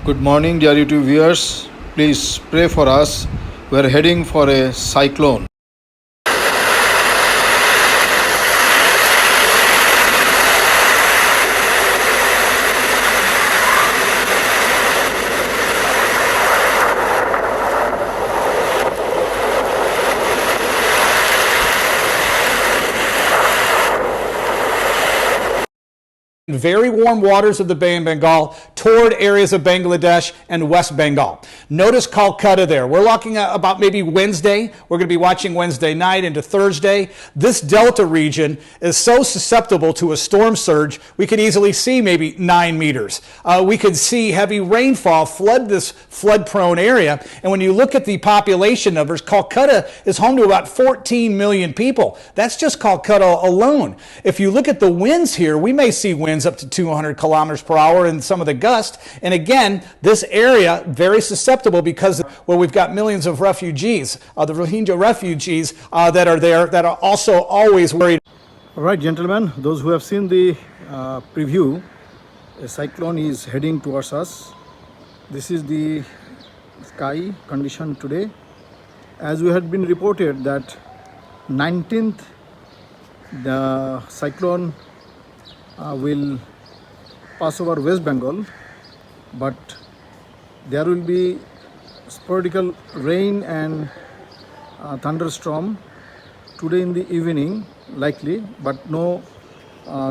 Good morning, dear YouTube viewers. Please pray for us. We're heading for a cyclone. Very warm waters of the Bay of Bengal toward areas of Bangladesh and West Bengal. Notice Calcutta there. We're looking at about maybe Wednesday. We're going to be watching Wednesday night into Thursday. This delta region is so susceptible to a storm surge, we could easily see maybe 9 meters. We could see heavy rainfall flood this flood-prone area. And when you look at the population numbers, Calcutta is home to about 14 million people. That's just Calcutta alone. If you look at the winds here, we may see winds up to 200 kilometers per hour in some of the gusts. And again, this area very susceptible because where we've got millions of refugees, the Rohingya refugees that are there that are also always worried. All right, gentlemen, those who have seen the preview, a cyclone is heading towards us. This is the sky condition today. As we had been reported that 19th, the cyclone will pass over West Bengal, but there will be sporadic rain and thunderstorm today in the evening likely, but no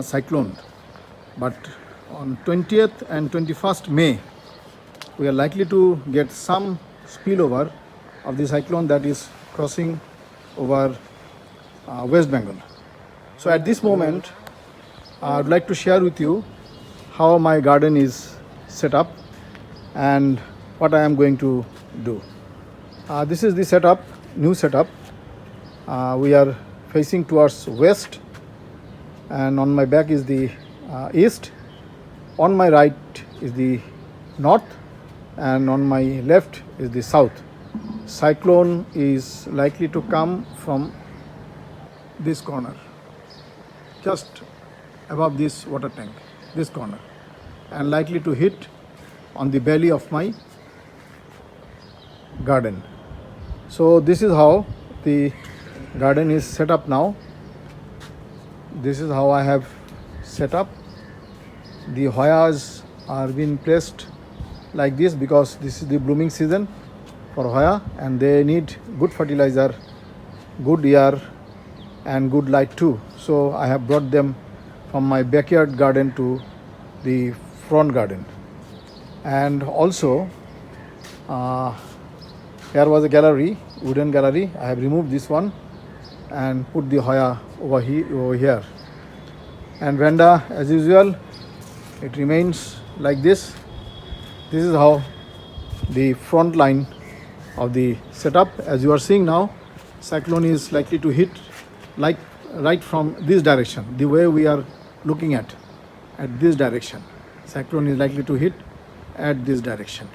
cyclone. But on 20th and 21st May, we are likely to get some spillover of the cyclone that is crossing over West Bengal. So at this moment, I would like to share with you how my garden is set up and what I am going to do. This is the setup, new setup. We are facing towards west, and on my back is the east. On my right is the north, and on my left is the south. Cyclone is likely to come from this corner, just above this water tank, this corner, and likely to hit on the belly of my garden. So this is how the garden is set up now. This is how I have set up. The hoyas are being placed like this because this is the blooming season for hoya, and they need good fertilizer, good air, and good light too. So I have brought them from my backyard garden to the front garden. And also here was a gallery, wooden gallery. I have removed this one and put the hoya over here. And veranda, as usual, it remains like this. This is how the front line of the setup, as you are seeing now, cyclone is likely to hit like right from this direction, the way we are looking at this direction. Cyclone is likely to hit at this direction.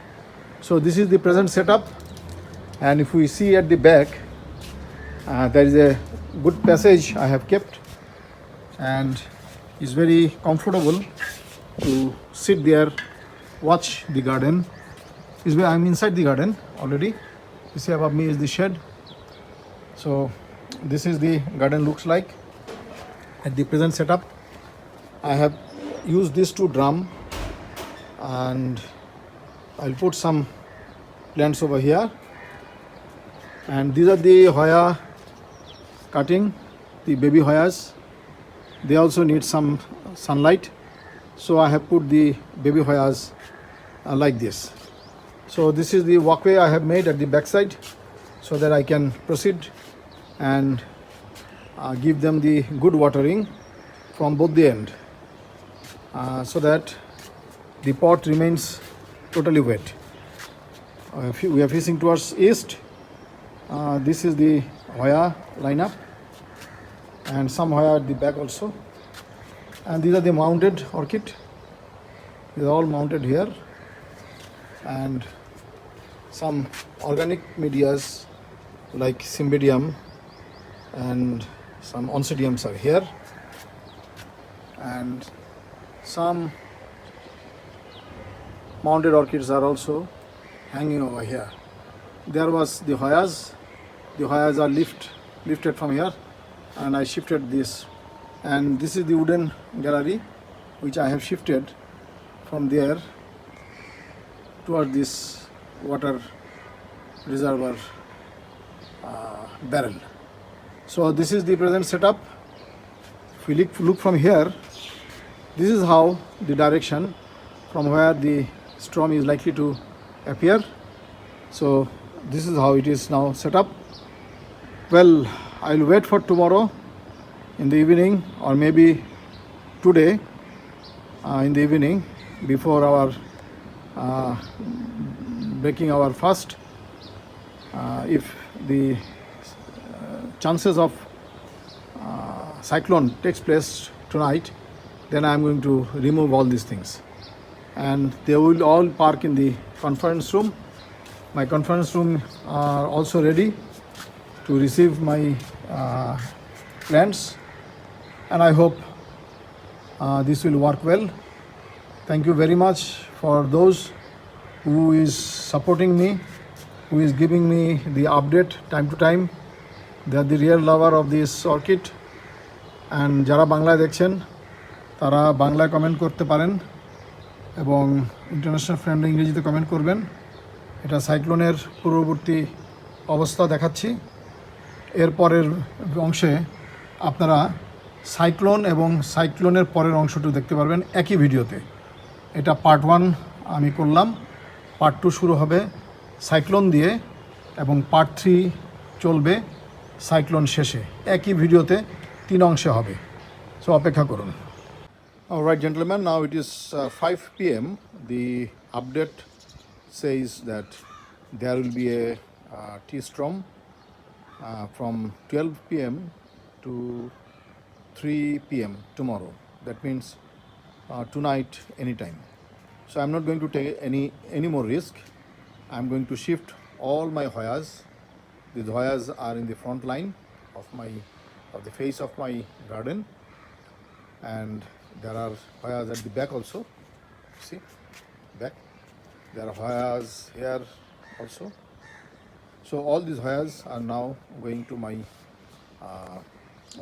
So this is the present setup, and if we see at the back, there is a good passage I have kept, and it's very comfortable to sit there, watch the garden. I'm inside the garden already. You see above me is the shed. So this is the garden looks like at the present setup. I have used these two drums, and I'll put some plants over here. And these are the hoya cutting, the baby hoyas. They also need some sunlight. So I have put the baby hoyas like this. So this is the walkway I have made at the backside so that I can proceed and give them the good watering from both the end, so that the pot remains totally wet. We are facing towards east. This is the hoya lineup, and some hoya at the back also. And these are the mounted orchid. These are all mounted here, and some organic medias like cymbidium and some oncidiums are here, and some mounted orchids are also hanging over here. There was the Hoyas. The Hoyas are lifted from here, and I shifted this. And this is the wooden gallery, which I have shifted from there toward this water reservoir barrel. So this is the present setup. If we look from here, this is how the direction from where the storm is likely to appear. So this is how it is now set up. Well, I'll wait for tomorrow in the evening, or maybe today in the evening before our breaking our fast. If the chances of cyclone takes place tonight, then I am going to remove all these things, and they will all park in the conference room. My conference room are also ready to receive my plants, and I hope this will work well. Thank you very much for those who is supporting me, who is giving me the update time to time. They are the real lover of this orchid. And যারা বাংলায় দেখছেন তারা বাংলায় comment করতে পারেন, এবং international friend ইংরেজিতে comment করবেন। এটা সাইক্লোনের পূর্ববর্তী অবস্থা দেখাচ্ছি। এরপরের অংশে আপনারা সাইক্লোন এবং সাইক্লোনের পরের অংশটি দেখতে পারবেন একই ভিডিওতে। এটা পার্ট 1 আমি করলাম, পার্ট 2 শুরু হবে সাইক্লোন দিয়ে, এবং পার্ট 3 চলবে সাইক্লোন শেষে। একই ভিডিওতে 3 অংশে হবে। সো অপেক্ষা করুন। Alright gentlemen, now it is 5 p.m. The update says that there will be a T-storm from 12 p.m. to 3 p.m. tomorrow. That means tonight anytime. So I'm not going to take any more risk. I'm going to shift all my Hoyas. These Hoyas are in the front line of the face of my garden, and there are Hoyas at the back also. See, back. There are Hoyas here also. So all these Hoyas are now going to my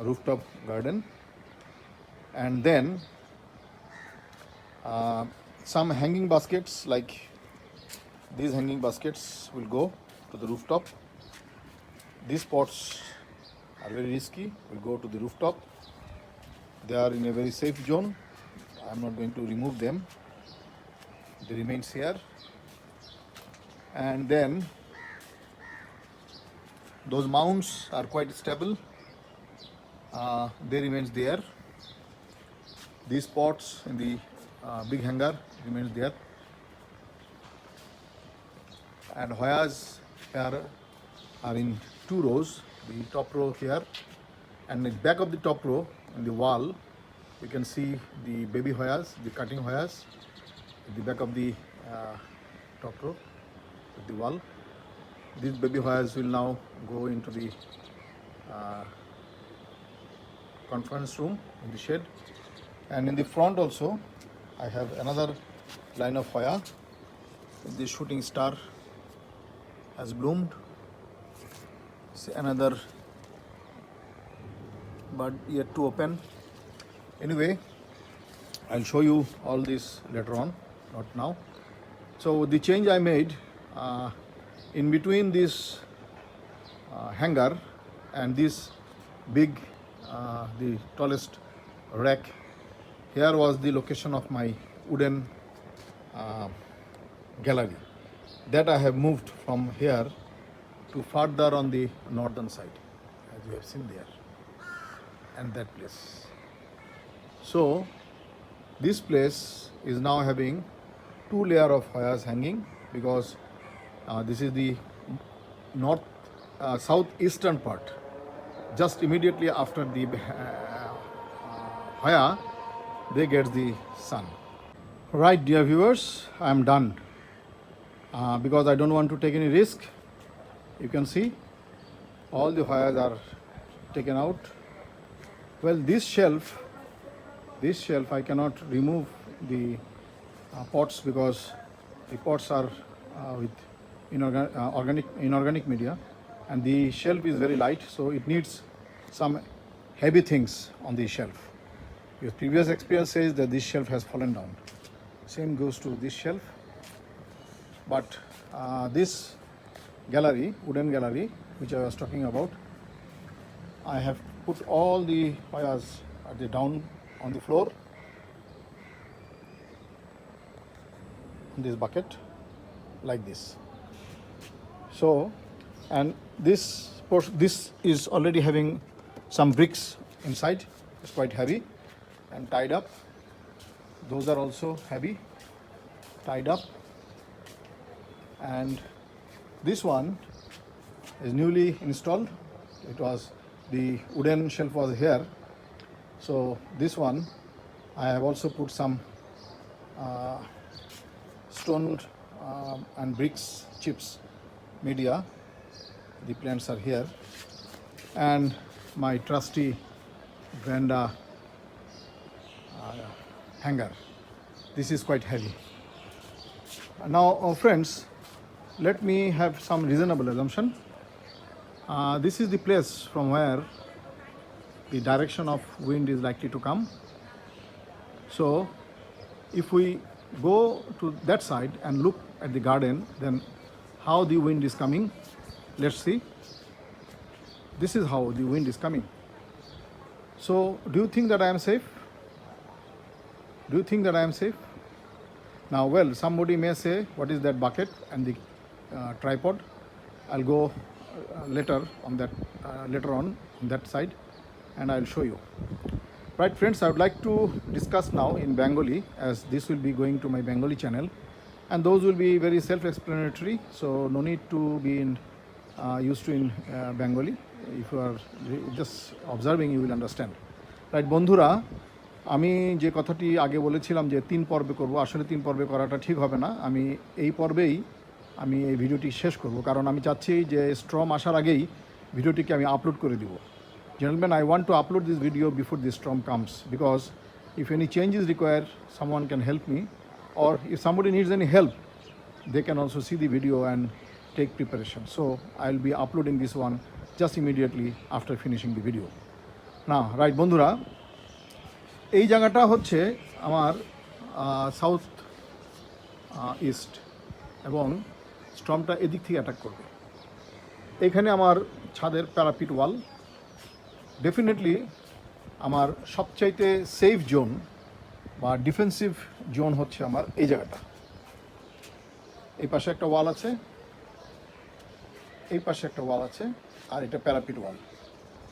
rooftop garden, and then some hanging baskets, like these hanging baskets, will go to the rooftop. These pots are very risky, will go to the rooftop. They are in a very safe zone. I'm not going to remove them. They remain here. And then those mounds are quite stable. They remains there. These pots in the big hanger remains there. And Hoyas here are in 2 rows. The top row here, and the back of the top row in the wall, you can see the baby Hoyas, the cutting Hoyas, at the back of the top row of the wall. These baby Hoyas will now go into the conference room in the shade. And in the front also, I have another line of Hoya. The shooting star has bloomed. See, another bud yet to open. Anyway, I'll show you all this later on, not now. So the change I made in between this hanger and this big, the tallest rack, here was the location of my wooden gallery. That I have moved from here to further on the northern side, as you have seen there, and that place. So this place is now having 2 layers of Hoyas hanging, because this is the southeastern part. Just immediately after the Hoya, they get the sun. Right, dear viewers, I am done. Because I don't want to take any risk. You can see all the Hoyas are taken out. Well, this shelf I cannot remove the pots, because The pots are with inorganic media, and the shelf is very light, so it needs some heavy things on the shelf. Your previous experience says that this shelf has fallen down. Same goes to this shelf. But this gallery, wooden gallery, which I was talking about, I have put all the wires down on the floor in this bucket like this. So, and this is already having some bricks inside. It's quite heavy and tied up. Those are also heavy, tied up. And this one is newly installed. It was, the wooden shelf was here. So this one I have also put some stone and bricks, chips, media. The plants are here. And my trusty veranda hanger. This is quite heavy. Now friends, let me have some reasonable assumption. This is the place from where the direction of wind is likely to come. So if we go to that side and look at the garden, then how the wind is coming, let's see. This is how the wind is coming. So do you think that I am safe? Do you think that I am safe? Now, well, somebody may say, what is that bucket and the tripod? I'll go later on that side, and I'll show you. Right, friends, I would like to discuss now in Bengali, as this will be going to my Bengali channel, and those will be very self-explanatory, so no need to be used to in Bengali. If you are just observing, you will understand. Right, বন্ধুরা, আমি যে কথাটি আগে বলেছিলাম যে 3 পর্বে করব, আসলে 3 পর্বে করাটা ঠিক হবে না। আমি এই পর্বেই আমি এই ভিডিওটি শেষ করব, কারণ আমি চাচ্ছি যে স্ট্রম আসার আগেই ভিডিওটিকে আমি আপলোড করে দিব। Gentlemen, I want to upload this video before the storm comes, because if any change is required, someone can help me, or if somebody needs any help, they can also see the video and take preparation. So I'll be uploading this one just immediately after finishing the video. Now, right, বন্ধুরা, এই জায়গাটা হচ্ছে আমার south east, এবং স্টর্মটা এদিক থেকে attack করবে। এখানে আমার ছাদের প্যারাপিট ওয়াল। ডেফিনেটলি আমার সবচাইতে সেফ জোন বা ডিফেন্সিভ জোন হচ্ছে আমার এই জায়গাটা। এই পাশে একটা ওয়াল আছে, এই পাশে একটা ওয়াল আছে, আর এটা প্যারাপিট ওয়াল।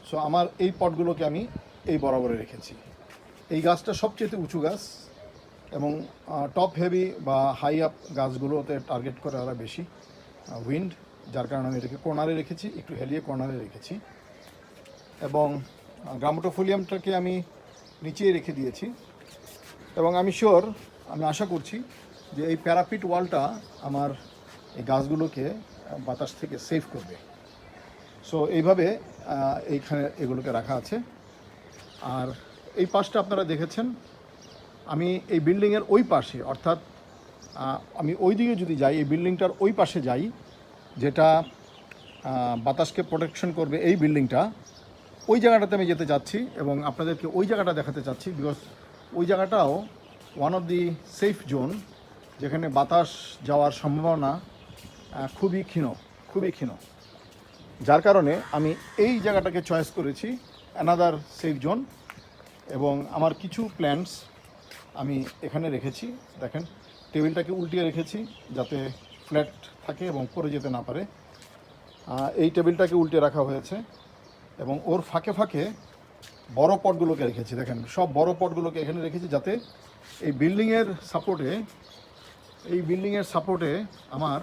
সো আমার এই পটগুলোকে আমি এই বরাবরে রেখেছি। এই গাছটা সবচেয়ে উঁচু গাছ, এবং টপ হেভি বা হাই আপ গাছগুলোতে টার্গেট করে ওরা বেশি উইন্ড, যার কারণে আমি এটাকে কর্নারে রেখেছি, একটু হেলিয়ে কর্নারে রেখেছি, এবং গ্রামোটোফোলিয়ামটাকে আমি নিচেই রেখে দিয়েছি। এবং আমি শিওর, আমি আশা করছি যে এই প্যারাপিট ওয়ালটা আমার এই গাছগুলোকে বাতাস থেকে সেভ করবে। সো এইভাবে এইখানে এগুলোকে রাখা আছে। আর এই পাশটা আপনারা দেখেছেন, আমি এই বিল্ডিংয়ের ওই পাশে, অর্থাৎ আমি ওই দিকে যদি যাই, এই বিল্ডিংটার ওই পাশে যাই, যেটা বাতাসকে প্রোটেকশন করবে, এই বিল্ডিংটা, ওই জায়গাটাতে আমি যেতে চাচ্ছি এবং আপনাদেরকে ওই জায়গাটা দেখাতে চাচ্ছি, বিকজ ওই জায়গাটাও one of the safe zone, যেখানে বাতাস যাওয়ার সম্ভাবনা খুবই ক্ষীণ, যার কারণে আমি এই জায়গাটাকে চয়েস করেছি অ্যানাদার সেফ জোন। এবং আমার কিছু প্ল্যান্টস আমি এখানে রেখেছি। দেখেন, টেবিলটাকে উল্টিয়ে রেখেছি যাতে ফ্ল্যাট থাকে এবং পড়ে যেতে না পারে। এই টেবিলটাকে উল্টে রাখা হয়েছে, এবং ওর ফাঁকে ফাঁকে বড় পটগুলোকে রেখেছি। দেখেন, সব বড় পটগুলোকে এখানে রেখেছি, যাতে এই বিল্ডিংয়ের সাপোর্টে আমার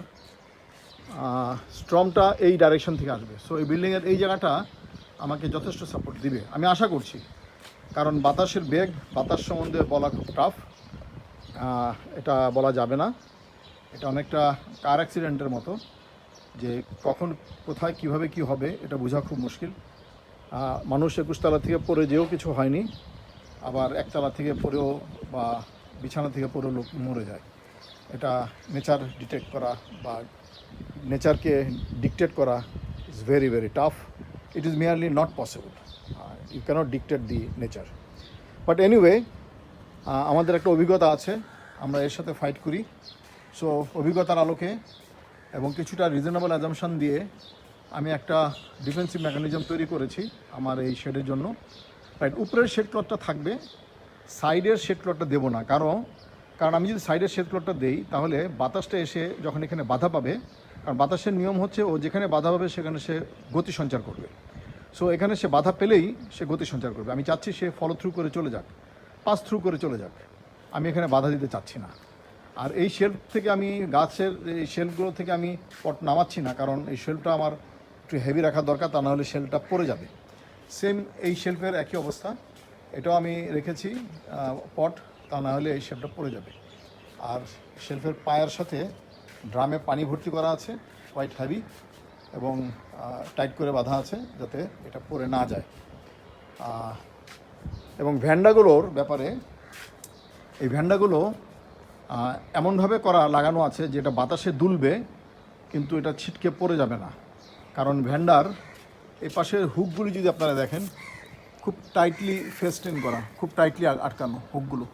স্ট্রমটা এই ডাইরেকশন থেকে আসবে। সো এই বিল্ডিংয়ের এই জায়গাটা আমাকে যথেষ্ট সাপোর্ট দিবে আমি আশা করছি, কারণ বাতাসের বেগ, বাতাস সম্বন্ধে বলা খুব টাফ, এটা বলা যাবে না। এটা অনেকটা কার অ্যাক্সিডেন্টের মতো, যে কখন কোথায় কিভাবে কি হবে এটা বোঝা খুব মুশকিল। মানুষ 21 তলা থেকে পড়ে যেও কিছু হয়নি, আবার একতলা থেকে পড়েও বা বিছানা থেকে পড়েও লোক মরে যায়। এটা নেচার ডিটেক্ট করা বা নেচারকে ডিকটেট করা is very very tough. It is merely not possible. You cannot dictate the nature. But anyway, আমাদের একটা অভিজ্ঞতা আছে, আমরা এর সাথে ফাইট করি। সো অভিজ্ঞতার আলোকে এবং কিছুটা রিজনেবল অ্যাজাম্পশন দিয়ে আমি একটা ডিফেন্সিভ মেকানিজম তৈরি করেছি আমার এই শেডের জন্য। রাইট, উপরের শেড ক্লথটা থাকবে, সাইডের শেড ক্লথটা দেবো না। কারণ আমি যদি সাইডের শেড ক্লথটা দেই তাহলে বাতাসটা এসে যখন এখানে বাধা পাবে, কারণ বাতাসের নিয়ম হচ্ছে ও যেখানে বাধা পাবে সেখানে সে গতি সঞ্চার করবে। সো এখানে সে বাধা পেলেই সে গতি সঞ্চার করবে। আমি চাচ্ছি সে ফলো থ্রু করে চলে যাক, পাস থ্রু করে চলে যাক। আমি এখানে বাধা দিতে চাচ্ছি না। আর এই শেলফ থেকে আমি গাছের এই শেলফগুলো থেকে আমি পট নামাচ্ছি না, কারণ এই শেলফটা আমার একটু হেভি রাখা দরকার, তা নাহলে শেলফটা পড়ে যাবে। সেম এই শেলফের একই অবস্থা, এটাও আমি রেখেছি পট, তা না হলে এই শেলফটা পড়ে যাবে। আর শেলফের পায়ের সাথে ড্রামে পানি ভর্তি করা আছে, কোয়াইট হেভি, এবং টাইট করে বাঁধা আছে যাতে এটা পড়ে না যায়। এবং ভ্যান্ডাগুলোর ব্যাপারে, এই ভ্যান্ডাগুলো এমনভাবে লাগানো আছে যেটা বাতাসে দুলবে কিন্তু এটা ছিটকে পড়ে যাবে না। কারণ ভ্যান্ডার এই পাশের হুকগুলি যদি আপনারা দেখেন, খুব টাইটলি ফেস্টেন করা, খুব টাইটলি আটকানো, হুকগুলো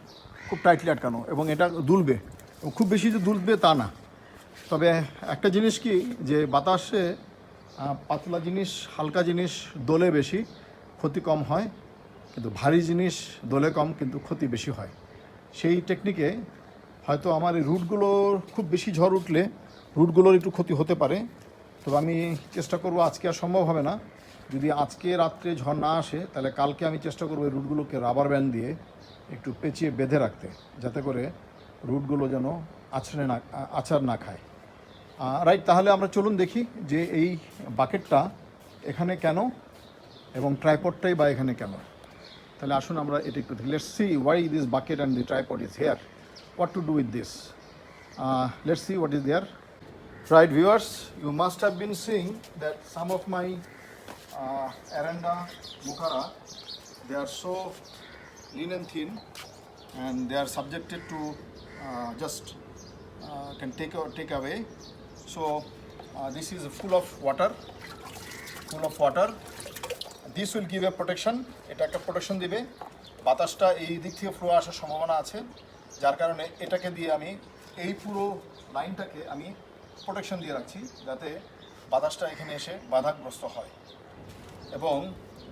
খুব টাইটলি আটকানো, এবং এটা দুলবে। খুব বেশি যে দুলবে তা না, তবে একটা জিনিস কি, যে বাতাসে পাতলা জিনিস, হালকা জিনিস দোলে বেশি, ক্ষতি কম হয়, কিন্তু ভারী জিনিস দোলে কম কিন্তু ক্ষতি বেশি হয়। সেই টেকনিকে হয়তো আমার এই রুটগুলোর খুব বেশি ঝড় উঠলে রুটগুলোর একটু ক্ষতি হতে পারে। তবে আমি চেষ্টা করব, আজকে আর সম্ভব হবে না, যদি আজকে রাত্রে ঝড় না আসে তাহলে কালকে আমি চেষ্টা করবো এই রুটগুলোকে রাবার ব্যান্ড দিয়ে একটু পেঁচিয়ে বেঁধে রাখতে, যাতে করে রুটগুলো যেন আছাড় না খায়। রাইট, তাহলে আমরা চলুন দেখি যে এই বাকেটটা এখানে কেন এবং ট্রাইপডটাই বা এখানে কেন। তাহলে আসুন আমরা এটা একটু দেখি। Let's see why this bucket and the tripod is here, what to do with this. Let's see what is there. Right, viewers, you must have been seeing that some of my Aranda Mukhara, they are so lean and thin, and they are subjected to just can take away. So this is full of water. This will give a protection. এটা একটা protection দিবে, বাতাসটা এই দিক থেকে flow আসার সম্ভাবনা আছে, যার কারণে এটাকে দিয়ে আমি এই পুরো লাইনটাকে আমি প্রোটেকশন দিয়ে রাখছি, যাতে বাতাসটা এখানে এসে বাধাগ্রস্ত হয়। এবং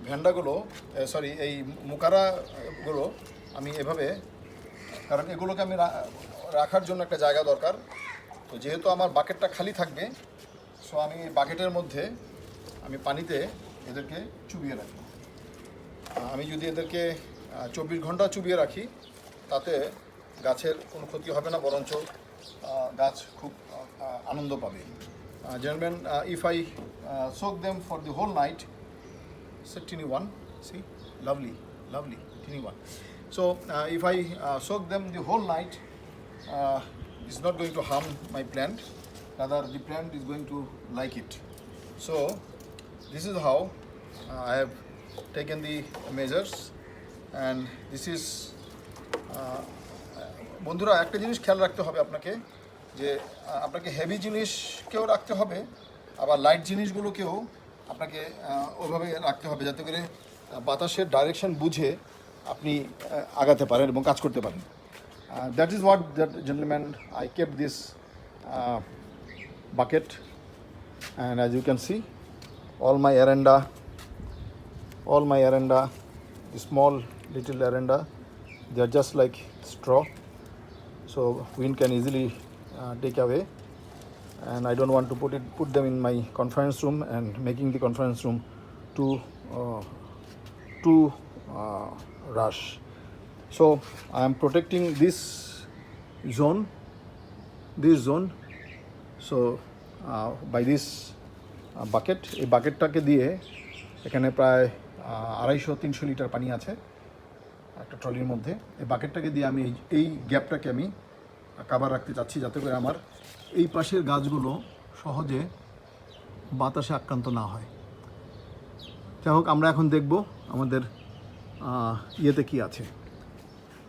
ভ্যান্ডাগুলো, এই মুকারাগুলো আমি এভাবে, কারণ এগুলোকে আমি রাখার জন্য একটা জায়গা দরকার। তো যেহেতু আমার বাকেটটা খালি থাকবে, সো আমি বাকেটের মধ্যে আমি পানিতে এদেরকে চুবিয়ে রাখি। আমি যদি এদেরকে 24 ঘন্টা চুবিয়ে রাখি তাতে গাছের কোনো ক্ষতি হবে না, বরঞ্চ গাছ খুব আনন্দ পাবে। Gentlemen, if I soak them for the whole night, it's a tiny one, see, lovely, tiny one. So if I soak them the whole night, it's not going to harm my plant, rather the plant is going to like it. So this is how I have taken the measures, and this is বন্ধুরা, একটা জিনিস খেয়াল রাখতে হবে আপনাকে, যে আপনাকে heavy জিনিসকেও রাখতে হবে, আবার লাইট জিনিসগুলোকেও আপনাকে ওইভাবে রাখতে হবে, যাতে করে বাতাসের ডাইরেকশন বুঝে আপনি আগাতে পারেন এবং কাজ করতে পারেন। That is what that gentleman I kept this bucket, and as you can see, all my Aranda, the small little Aranda, they are just like straw, so wind can easily take away, and I don't want to put them in my conference room and making the conference room too rush. So I am protecting this zone, so by this bucket, এই বাকেটটাকে দিয়ে এখানে প্রায় 250-300 litre পানি আছে একটা ট্রলির মধ্যে। এই বাকেটটাকে দিয়ে আমি এই গ্যাপটাকে আমি কাভার রাখতে চাচ্ছি, যাতে করে আমার এই পাশের গাছগুলো সহজে বাতাসে আক্রান্ত না হয়। যাই হোক, আমরা এখন দেখব আমাদের ইয়েতে কি আছে,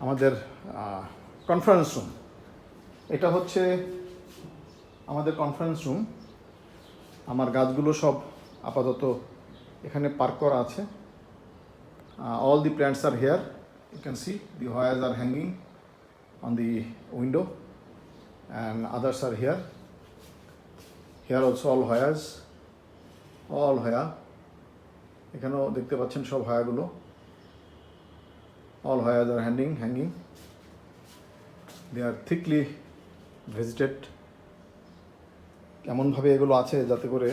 আমাদের কনফারেন্স রুম। এটা হচ্ছে আমাদের কনফারেন্স রুম। আমার গাছগুলো সব আপাতত এখানে পার্ক করা আছে। All the plants are here, you can see the hoyas are hanging on the window and others are here. Here also all hoyas, all hoya. এখানেও দেখতে পাচ্ছেন সব হয়াগুলো, অল হয়াজ আর হ্যাঙ্গিং। দে আর থিকলি ভেজিটেড। এমনভাবে এগুলো আছে যাতে করে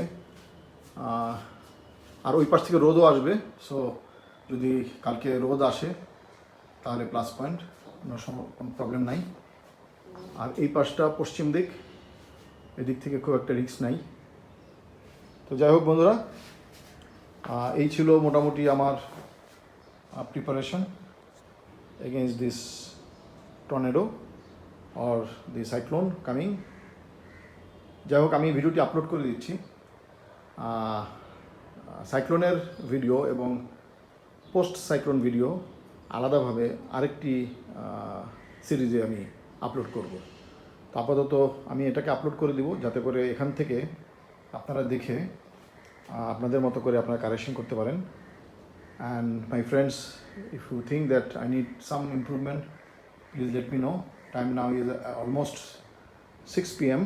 আর ওই পাশ থেকে রোদও আসবে। সো যদি কালকে রোদ আসে তাহলে প্লাস পয়েন্ট, কোনো প্রবলেম নাই। আর এই পাশটা পশ্চিম দিক, এদিক থেকে খুব একটা রিস্ক নাই। তো যাই হোক বন্ধুরা, এই ছিল মোটামুটি আমার preparation against this tornado or the cyclone coming. যাই হোক, আমি ভিডিওটি আপলোড করে দিচ্ছি। সাইক্লোনের ভিডিও এবং পোস্ট সাইক্লোন ভিডিও আলাদাভাবে আরেকটি সিরিজে আমি আপলোড করব। তো আপাতত আমি এটাকে আপলোড করে দিব, যাতে করে এখান থেকে আপনারা দেখে আপনাদের মতো করে আপনারা কারেকশন করতে পারেন। And my friends, if you think that I need some improvement, please let me know. Time now is almost 6 p.m.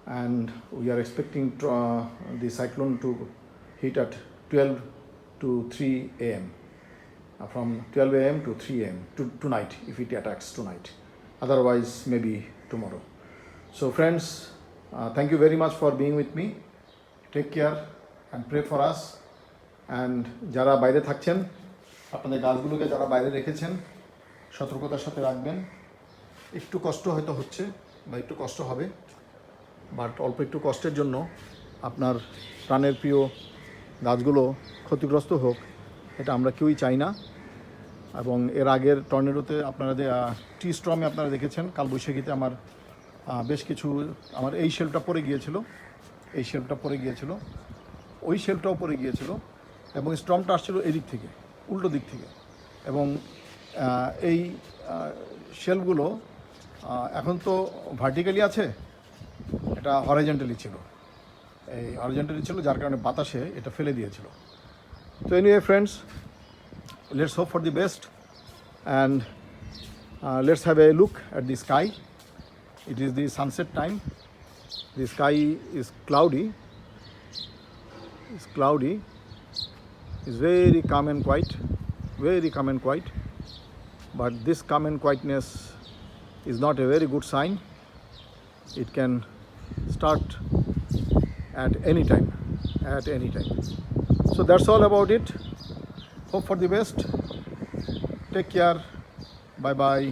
and we are expecting the cyclone to hit at 12 to 3 a.m. From 12 a.m. to 3 a.m. tonight, if it attacks tonight. Otherwise, maybe tomorrow. So friends, thank you very much for being with me. Take care and pray for us. And যারা বাইরে থাকছেন, আপনাদের গাছগুলোকে যারা বাইরে রেখেছেন, সতর্কতার সাথে রাখবেন। একটু কষ্ট হয়তো হচ্ছে বা একটু কষ্ট হবে, বাট অল্প একটু কষ্টের জন্য আপনার প্রাণের প্রিয় গাছগুলো ক্ষতিগ্রস্ত হোক, এটা আমরা কেউই চাই না। এবং এর আগের টর্নেডোতে আপনারা টি স্ট্রমে আপনারা দেখেছেন, কালবৈশাখীতে আমার বেশ কিছু, আমার এই শেলফটা পড়ে গিয়েছিল, এই শেলফটা পড়ে গিয়েছিল, ওই শেলফটাও পড়ে গিয়েছিল, এবং স্ট্রমটা আসছিল এদিক থেকে, উল্টো দিক থেকে। এবং এই শেলফগুলো এখন তো ভার্টিক্যালি আছে, এটা হরাইজন্টালি ছিল, এই হরাইজন্টালি ছিল, যার কারণে বাতাসে এটা ফেলে দিয়েছিল। তো anyway friends, let's hope for the best, and let's have a look at the sky. It is the sunset time. The sky is cloudy. It's cloudy. It's very calm and quiet, very calm and quiet. But this calm and quietness is not a very good sign. It can start at any time, at any time. So that's all about it. Hope for the best. Take care. Bye bye.